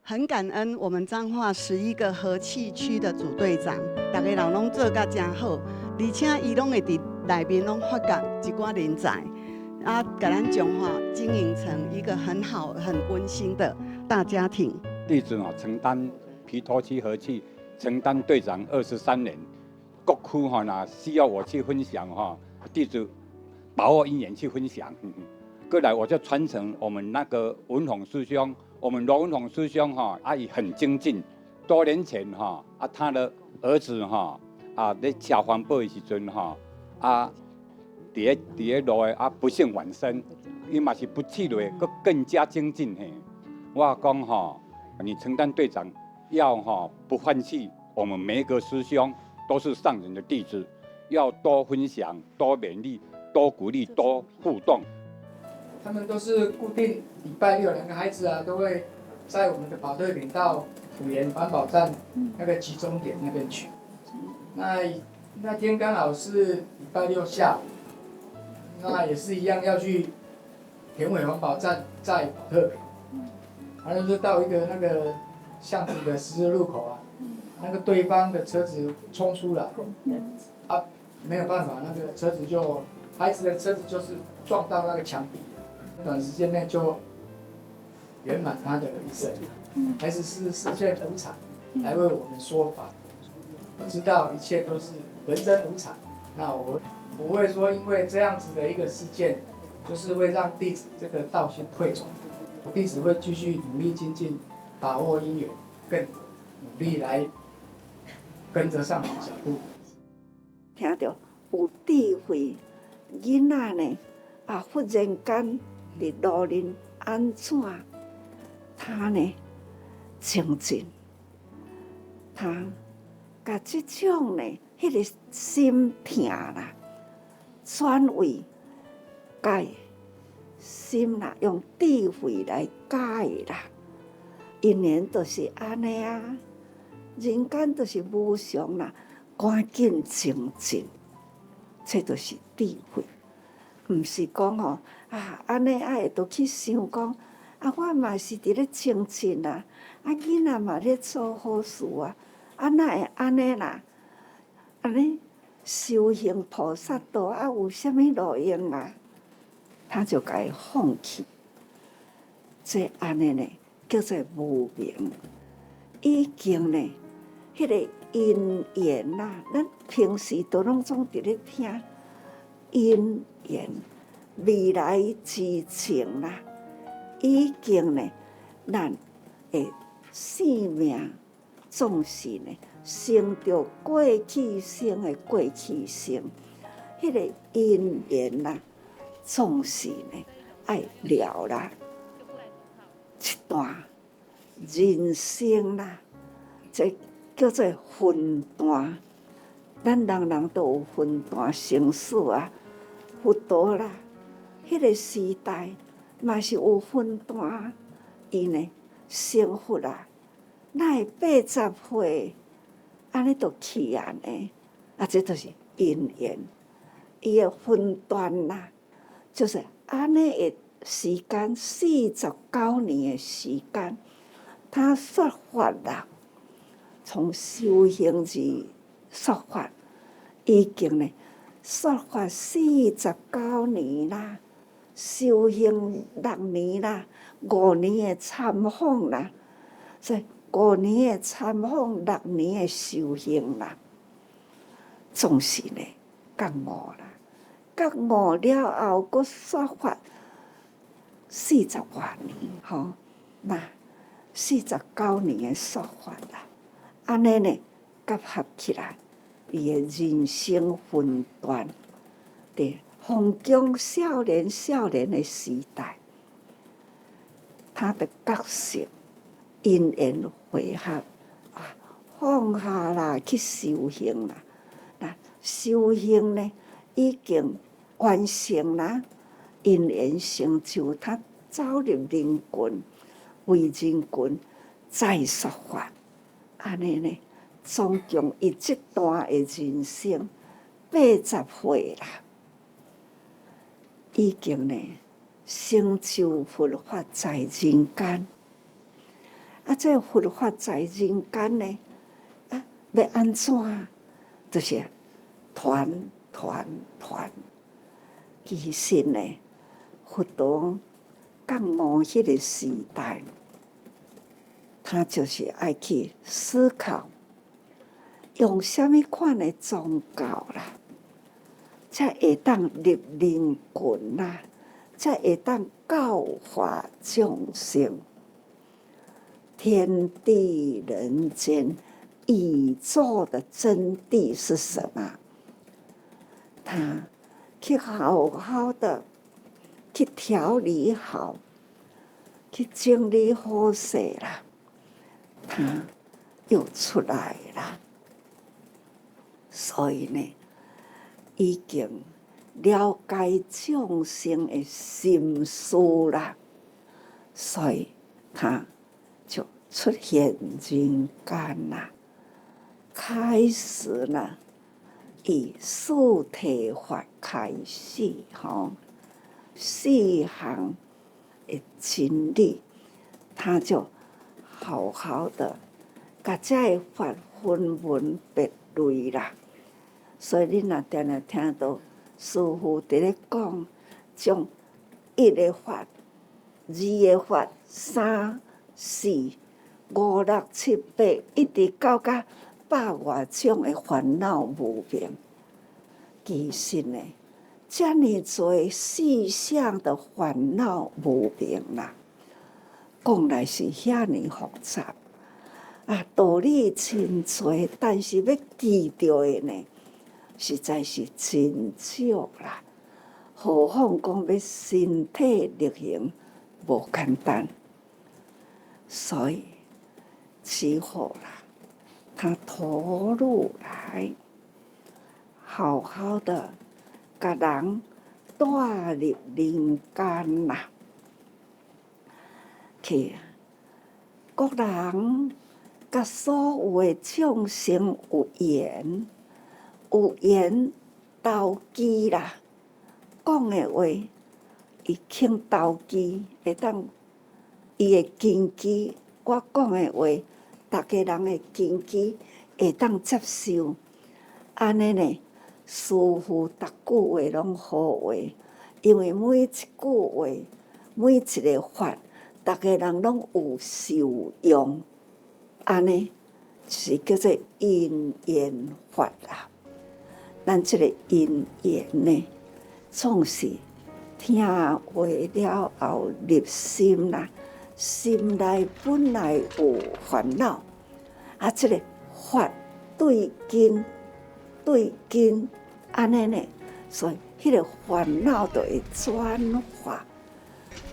很感恩我们彰化11个和气区的组队长，大家人拢做甲真好，而且伊拢会伫内面拢发掘一寡人才，啊，把咱彰化经营成一个很好、很温馨的大家庭。弟子承担皮头区和气承担队长23年，各区需要我去分享弟子把握因缘去分享。过来我就传承我们那个文宏师兄，我们罗文宏师兄也很精进。多年前他的儿子在车环保的时阵伫咧路不幸往生，伊嘛是不气馁，更加精进我讲你承担队长要不放弃，我们每一个师兄都是上人的弟子，要多分享、多勉励、多鼓励、多互动。他们都是固定礼拜六，2个孩子都会在我们的保队领到辅盐环保站那个集中点那边去。那天刚好是礼拜六下午，那也是一样要去田尾环保站载保特瓶，然后就到一个那个巷子的十字路口那个对方的车子冲出来，没有办法，那个车子就孩子的车子就是撞到那个墙壁。短时间内就圆满他的一生，还是视线无常来为我们说法。我知道一切都是人生无常，那我不会说因为这样子的一个事件，就是会让弟子这个道心退转。弟子会继续努力精进，把握因缘，更努力来跟着上人脚步。听到有智慧囡仔呢，忽然间伫路面安怎，他呢精进，他甲这种呢，迄个心痛啦，转为解心啦，用智慧来解啦。因缘就是安尼人间就是无常啦，赶紧精进，这就是智慧。毋是讲安尼会都去想讲我嘛是伫咧精进囡仔嘛咧做好事哪会安尼啦？安尼修行菩萨道有啥物路用他就该放弃。这安尼呢叫做无明，已经呢迄个因缘咱平时都拢总伫咧听因缘。未来之情已经呢，咱的生命总是呢，成着过去生的过去生，迄个因缘总是呢，爱了啦，一段人生这叫做分段，咱人人都有分段生死佛陀啦。迄个时代嘛是有分段，伊呢成佛哪会80岁安尼就去呢？这就是因缘，伊的分段就是安尼的时间，49年的时间，他说法从修行日说法，已经呢说法49年啦。修行6年5年的参访所以5年的参访，6年的修行总是呢觉悟觉悟了后，佫说法40多年那49年的说法安尼呢结合起来，伊的人生分段对。逢中少年的时代，他的觉醒因缘会合放下去修行修行呢已经完成因缘成就，他走入人群，为人群再说法，安尼呢，总共伊这段的人生80岁已经呢成就佛法在人间，啊，这佛法在人间呢，啊，要安怎？就是传。其实呢，佛陀降魔迄个时代，他就是爱去思考，用什么款的宗教啦，才会当入人群啦，才会当教化众生。天地人间，宇宙的真谛是什么？他去好好的去调理好，去整理好势啦，他又出来了。所以呢，已经了解众生的心思啦，所以他就出现人间啦，开始呢，以四谛法开始四项的真理，他就好好的把这法分门别类啦。所以你若定定听到师父伫咧讲，从一个法、二个法、三、四、五、六、七、八，一直到百外种的烦恼无明。其实呢，这么多细项的烦恼无明啦，讲来是遐尼复杂啊，道理真多，但是要记住的呢，实在是真少啦。何况讲要身体力行，无简单。所以只好啦，他投入来，好好的把人带入人间啦，去各人甲所有的众生有缘，有缘投机啦，讲的话，伊肯投机，会当伊的根基，我讲的话，大家人的根基会当接受。安尼呢，师父逐句话拢好话，因为每一句话，每一个法，大家人拢有受用。安尼是叫做因缘法啦。咱这个因缘呢，总是听话了后入心啦，心内本来有烦恼，啊，这个法对根，安尼呢，所以迄个烦恼就会转化，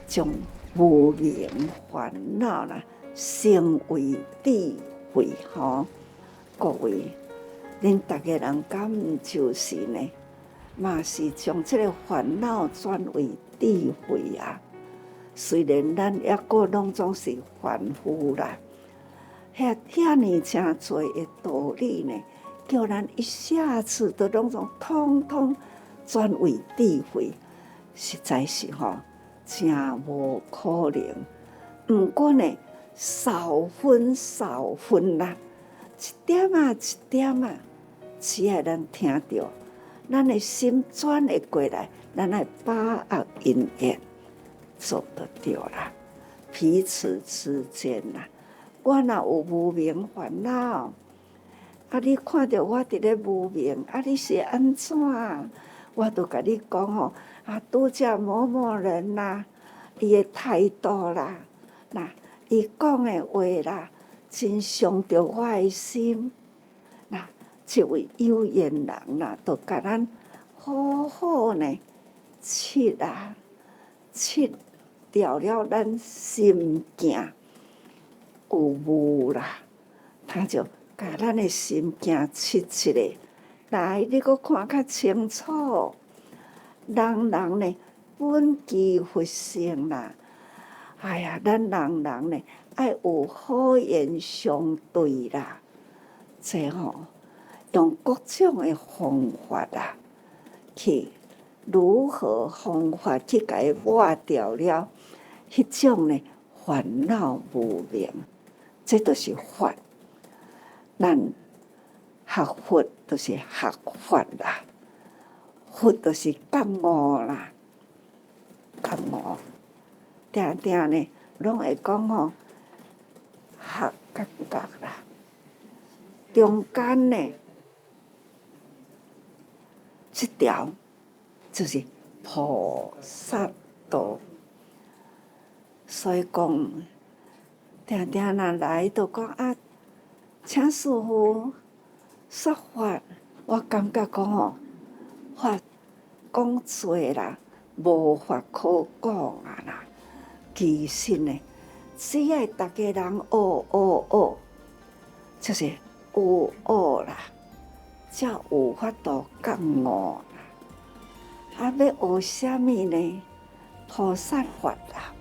从无明烦恼啦，成为智慧各位，恁大家人敢毋就是呢？嘛是将这个烦恼转为智慧啊！虽然咱抑个拢总是凡夫啦，遐尼诚侪的道理呢，叫咱一下子都拢通通转为智慧，实在是真无可能。毋过呢，少分啦，一点啊，只要咱听到，咱的心转会过来，咱来把握因缘，做得到啦。彼此之间啦，我若有无明烦恼，啊，你看到我伫咧无明，啊，你是安怎？我都甲你讲啊，拄则某某人啦，伊的态度啦，伊讲的话啦，真伤着我的心。这位有缘人啦，就甲咱好好呢切掉了咱心境有无啦，他就甲咱的心境切一下，来，你阁看较清楚。人呢，本具佛性啦。哎呀，咱人呢，爱有好言相对啦，这用各种的方法啦，去如何方法去甲伊抹掉了迄种呢烦恼无明，这就是法。咱学佛就是学法啦，佛就是觉悟啦，觉悟。定定呢，拢会讲吼，学感觉啦。中间呢，这条就是菩萨道。所以讲，定定人来就讲啊，请师父说法，我感觉讲吼，法讲多啦，无法可讲啊啦。其实呢，只要大家人学，就是学啦，才有法度觉悟啦。啊，要学啥物呢？菩萨法啦。